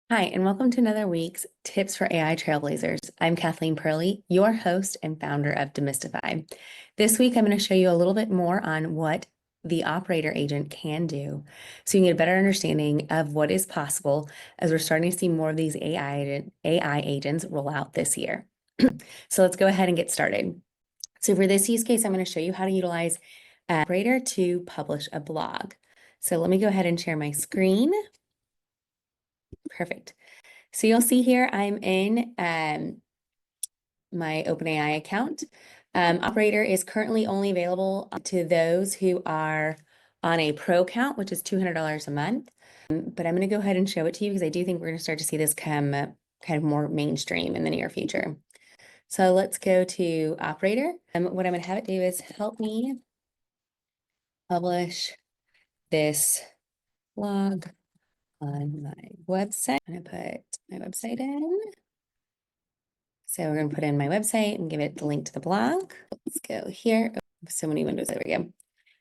Hi, and welcome to another week's Tips for AI Trailblazers. I'm Kathleen Purley, your host and founder of DemystifAI. This week, I'm going to show you a little bit more on what the operator agent can do so you can get a better understanding of what is possible as we're starting to see more of these AI agents roll out this year. So let's go ahead and get started. So for this use case, I'm going to show you how to utilize operator to publish a blog. So let me go ahead and share my screen. Perfect. So you'll see here I'm in my OpenAI account. Operator is currently only available to those who are on a pro account, which is $200 a month. But I'm going to go ahead and show it to you because I do think we're going to start to see this come kind of more mainstream in the near future. So let's go to Operator. What I'm going to have it do is help me publish this blog on my website. I'm going to put my website in. So we're going to put in my website and give it the link to the blog. Let's go here. Oh, so many windows. There we go.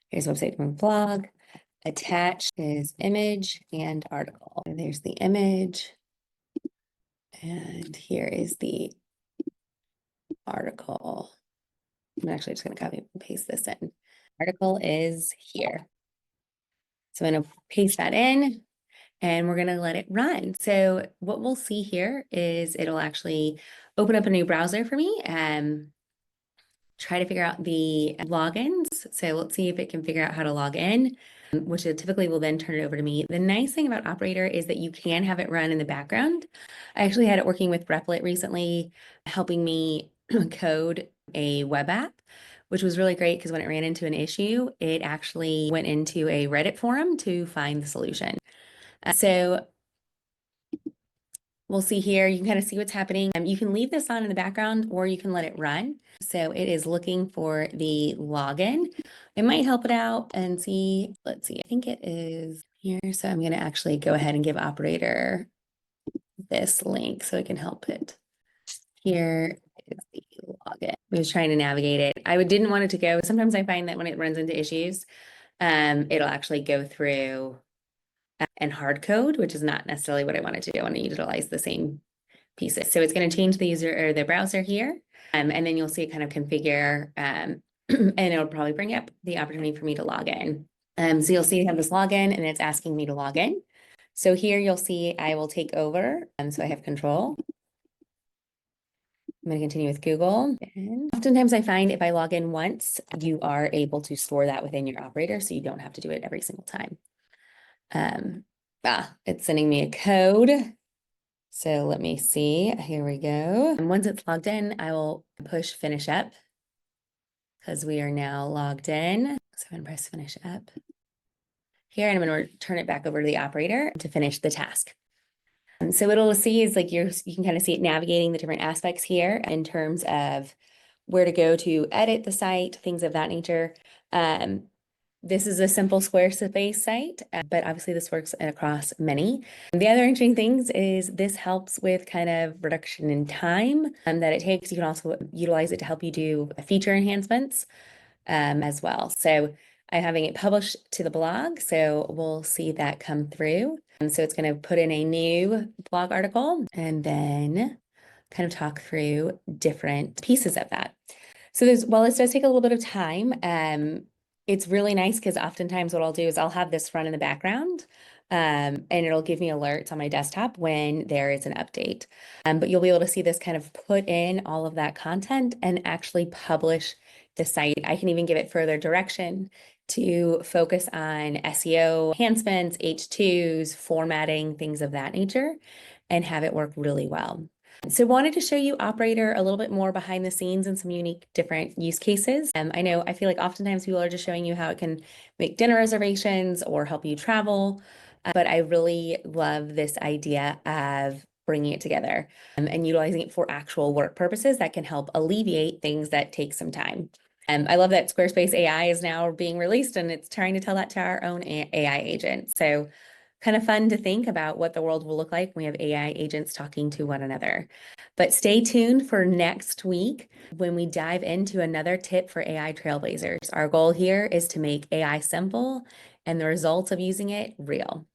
Here's website from blog. Attached is image and article. And there's the image. And here is the article. I'm actually just going to copy and paste this in. Article is here. So I'm going to paste that in and we're going to let it run. So what we'll see here is it'll actually open up a new browser for me and try to figure out the logins. So let's see if it can figure out how to log in, which it typically will then turn it over to me. The nice thing about Operator is that you can have it run in the background. I actually had it working with Replit recently, helping me code a web app, which was really great because when it ran into an issue, it actually went into a Reddit forum to find the solution. So we'll see here, you can kind of see what's happening. You can leave this on in the background or you can let it run. So it is looking for the login. It might help it out and see, let's see, I think it is here. So I'm going to actually go ahead and give Operator this link so it can help it. Here is the login. I was trying to navigate it. I didn't want it to go. Sometimes I find that when it runs into issues, it'll actually go through and hard code, which is not necessarily what I wanted to do. I want to utilize the same pieces. So it's going to change the user or the browser here. And then you'll see it kind of configure and it'll probably bring up the opportunity for me to log in. So you'll see I have this login and it's asking me to log in. So here you'll see I will take over. So I have control. I'm going to continue with Google. And oftentimes I find if I log in once, you are able to store that within your operator. So you don't have to do it every single time. It's sending me a code. So let me see, here we go. And once it's logged in, I will push finish up because we are now logged in. So I'm gonna press finish up here and I'm gonna turn it back over to the operator to finish the task. So what it'll see is like you can kind of see it navigating the different aspects here in terms of where to go to edit the site, things of that nature. This is a simple Squarespace site, but obviously this works across many. The other interesting things is this helps with kind of reduction in time that it takes. You can also utilize it to help you do feature enhancements as well. So I'm having it published to the blog, so we'll see that come through. And so it's going to put in a new blog article and then kind of talk through different pieces of that. So while this does take a little bit of time, it's really nice because oftentimes what I'll do is I'll have this run in the background and it'll give me alerts on my desktop when there is an update. But you'll be able to see this kind of put in all of that content and actually publish the site. I can even give it further direction to focus on SEO enhancements, H2s, formatting, things of that nature, and have it work really well. So wanted to show you Operator a little bit more behind the scenes and some unique different use cases. I feel like oftentimes people are just showing you how it can make dinner reservations or help you travel, but I really love this idea of bringing it together and utilizing it for actual work purposes that can help alleviate things that take some time. I love that Squarespace AI is now being released and it's trying to tell that to our own AI agent. So kind of fun to think about what the world will look like when we have AI agents talking to one another. But stay tuned for next week when we dive into another tip for AI trailblazers. Our goal here is to make AI simple and the results of using it real.